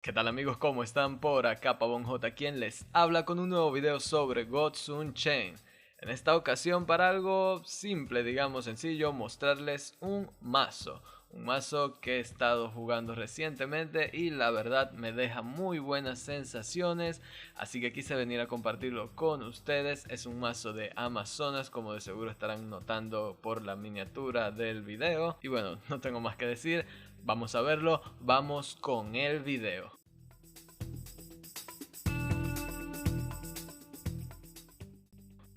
¿Qué tal amigos? ¿Cómo están? Por acá Pavón J, quien les habla con un nuevo video sobre Gods Unchained. En esta ocasión para algo simple, digamos sencillo, mostrarles un mazo. Un mazo que he estado jugando recientemente y la verdad me deja muy buenas sensaciones. Así que quise venir a compartirlo con ustedes. Es un mazo de Amazonas, como de seguro estarán notando por la miniatura del video. Y bueno, no tengo más que decir. Vamos a verlo, vamos con el video.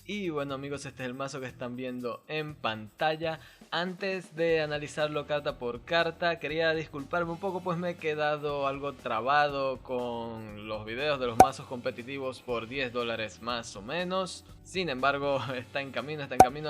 Y bueno amigos, este es el mazo que están viendo en pantalla. Antes de analizarlo carta por carta, quería disculparme un poco, pues me he quedado algo trabado con los videos de los mazos competitivos por $10 más o menos. Sin embargo, está en camino.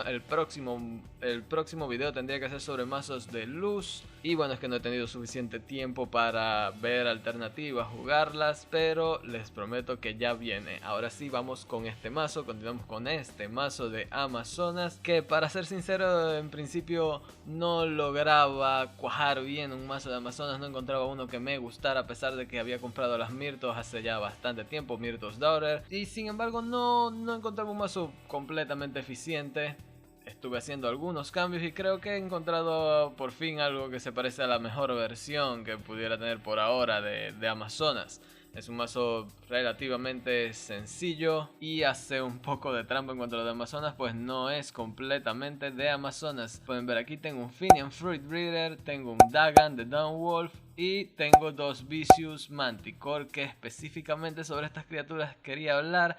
El próximo video tendría que ser sobre mazos de luz. Y bueno, es que no he tenido suficiente tiempo para ver alternativas, jugarlas, pero les prometo que ya viene. Ahora sí, vamos con este mazo, continuamos con este mazo de Amazonas, que para ser sincero, en principio no lograba cuajar bien un mazo de Amazonas, no encontraba uno que me gustara, a pesar de que había comprado las Mirtos hace ya bastante tiempo, Mirtos Daughter, y sin embargo no encontraba un mazo completamente eficiente. Estuve haciendo algunos cambios y creo que he encontrado por fin algo que se parece a la mejor versión que pudiera tener por ahora de Amazonas. Es un mazo relativamente sencillo y hace un poco de trampa en cuanto a lo de Amazonas, pues no es completamente de Amazonas. Pueden ver aquí tengo un Finian Fruit Breeder, tengo un Dagan de Dawnwolf y tengo dos Vicious Manticore, que específicamente sobre estas criaturas quería hablar.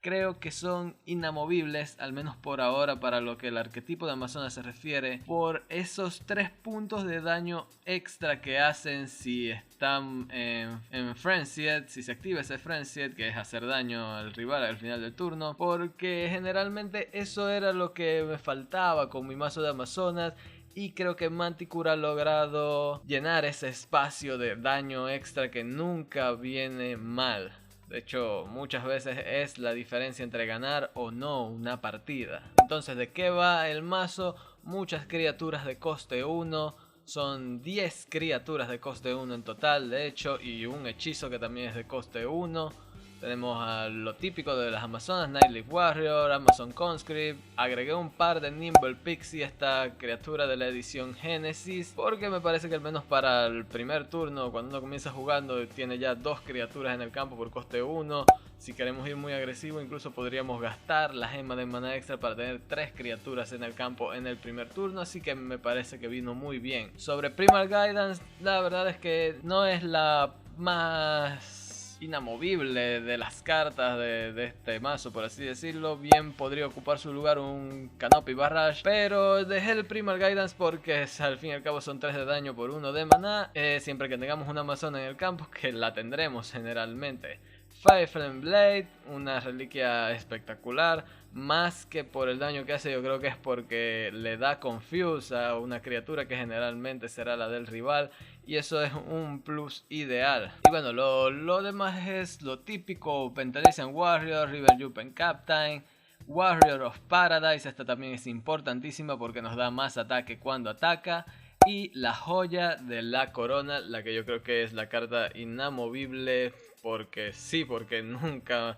Creo que son inamovibles, al menos por ahora, para lo que el arquetipo de Amazonas se refiere, por esos 3 puntos de daño extra que hacen si están en Frenzied, si se activa ese Frenzied, que es hacer daño al rival al final del turno, porque generalmente eso era lo que me faltaba con mi mazo de Amazonas. Y creo que Manticore ha logrado llenar ese espacio de daño extra que nunca viene mal. De hecho, muchas veces es la diferencia entre ganar o no una partida. Entonces, ¿de qué va el mazo? Muchas criaturas de coste 1. Son 10 criaturas de coste 1 en total, de hecho, y un hechizo que también es de coste 1. Tenemos a lo típico de las Amazonas, Nightleaf Warrior, Amazon Conscript. Agregué un par de Nimble Pixie, esta criatura de la edición Genesis, porque me parece que al menos para el primer turno, cuando uno comienza jugando, tiene ya 2 criaturas en el campo por coste 1. Si queremos ir muy agresivo, incluso podríamos gastar la gema de mana extra para tener 3 criaturas en el campo en el primer turno, así que me parece que vino muy bien. Sobre Primal Guidance, la verdad es que no es la más inamovible de las cartas de este mazo, por así decirlo. Bien podría ocupar su lugar un Canopy Barrage, pero dejé el Primal Guidance porque al fin y al cabo son 3 de daño por 1 de maná, siempre que tengamos una Amazona en el campo, que la tendremos generalmente. Fireflame Blade, una reliquia espectacular, más que por el daño que hace, yo creo que es porque le da Confuse a una criatura que generalmente será la del rival, y eso es un plus ideal. Y bueno, lo demás es lo típico: Pentalician Warrior, River Jupen Captain, Warrior of Paradise, esta también es importantísima porque nos da más ataque cuando ataca. Y la joya de la corona, la que yo creo que es la carta inamovible, porque sí, porque nunca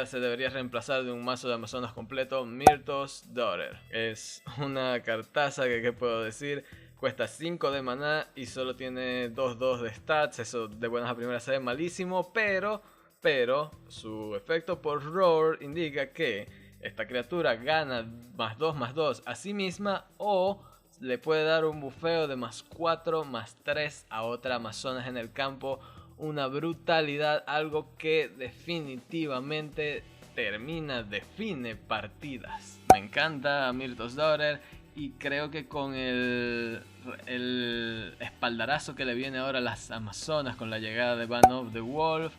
se debería reemplazar de un mazo de Amazonas completo, Mirtos Daughter. Es una cartaza que, ¿qué puedo decir? Cuesta 5 de maná y solo tiene 2/2 de stats, eso de buenas a primeras se ve malísimo, pero su efecto por Roar indica que esta criatura gana +2/+2 a sí misma, o le puede dar un bufeo de +4/+3 a otra Amazonas en el campo. Una brutalidad, algo que definitivamente define partidas. Me encanta Mirtos Daughter y creo que con el espaldarazo que le viene ahora a las Amazonas con la llegada de Ban of the Wolf,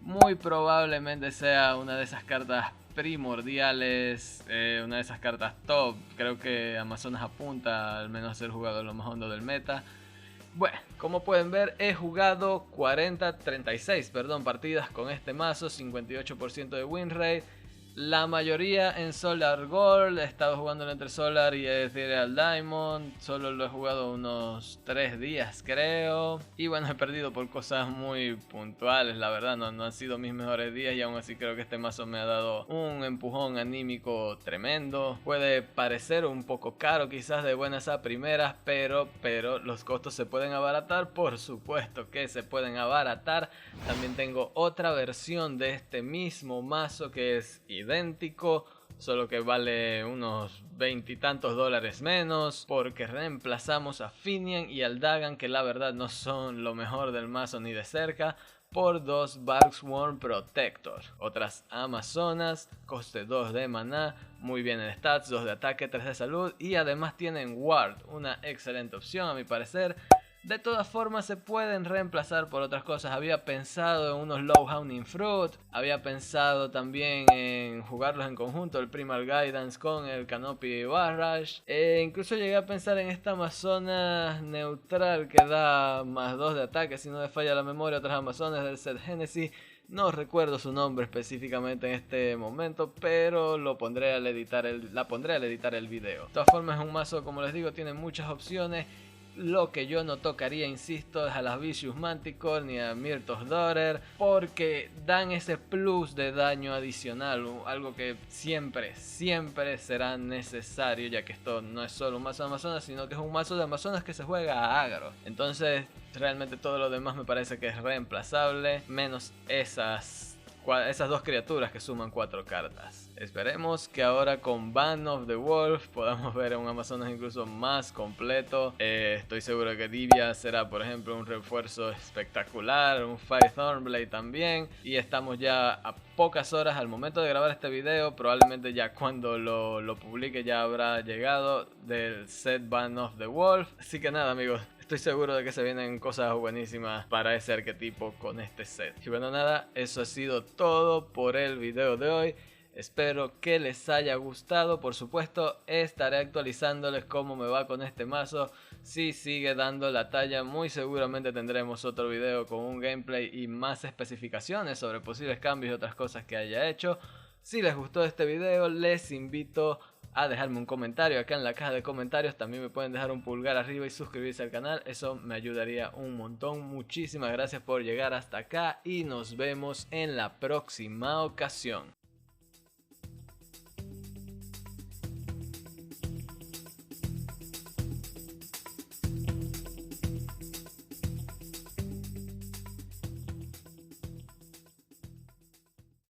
muy probablemente sea una de esas cartas primordiales, una de esas cartas top. Creo que Amazonas apunta al menos a ser jugador lo más hondo del meta. Bueno, como pueden ver, he jugado 36 partidas con este mazo, 58% de win rate. La mayoría en Solar Gold, he estado jugando entre Solar y Ethereal Diamond, solo lo he jugado unos 3 días creo, y bueno, he perdido por cosas muy puntuales, la verdad, no han sido mis mejores días y aún así creo que este mazo me ha dado un empujón anímico tremendo. Puede parecer un poco caro quizás de buenas a primeras, pero los costos se pueden abaratar, por supuesto que se pueden abaratar. También tengo otra versión de este mismo mazo que es idéntico, solo que vale unos 20 y tantos dólares menos, porque reemplazamos a Finian y al Dagan, que la verdad no son lo mejor del mazo ni de cerca, por dos Barksworn Protector, otras Amazonas, coste 2 de maná, muy bien en stats, 2 de ataque, 3 de salud y además tienen Ward, una excelente opción a mi parecer. De todas formas se pueden reemplazar por otras cosas. Había pensado en unos Low Hanging Fruit, había pensado también en jugarlos en conjunto, el Primal Guidance con el Canopy Barrage. Incluso llegué a pensar en esta Amazonas neutral que da más 2 de ataque si no me falla la memoria, otras Amazonas del set Genesis. No recuerdo su nombre específicamente en este momento, pero la pondré al editar el video. De todas formas es un mazo, como les digo, tiene muchas opciones. Lo que yo no tocaría, insisto, es a las Vicious Manticore ni a Myrtos Daughter, porque dan ese plus de daño adicional, algo que siempre será necesario, ya que esto no es solo un mazo de Amazonas, sino que es un mazo de Amazonas que se juega a agro. Entonces realmente todo lo demás me parece que es reemplazable, menos esas dos criaturas que suman 4 cartas. Esperemos que ahora con Bane of the Wolf podamos ver a un Amazonas incluso más completo. Estoy seguro que Divia será, por ejemplo, un refuerzo espectacular, un Fire Thornblade también. Y estamos ya a pocas horas al momento de grabar este video, probablemente ya cuando lo publique ya habrá llegado del set Bane of the Wolf. Así que nada, amigos, estoy seguro de que se vienen cosas buenísimas para ese arquetipo con este set. Y bueno, nada, eso ha sido todo por el video de hoy. Espero que les haya gustado. Por supuesto, estaré actualizándoles cómo me va con este mazo. Si sigue dando la talla, muy seguramente tendremos otro video con un gameplay y más especificaciones sobre posibles cambios y otras cosas que haya hecho. Si les gustó este video, les invito a dejarme un comentario acá en la caja de comentarios. También me pueden dejar un pulgar arriba y suscribirse al canal, eso me ayudaría un montón. Muchísimas gracias por llegar hasta acá y nos vemos en la próxima ocasión.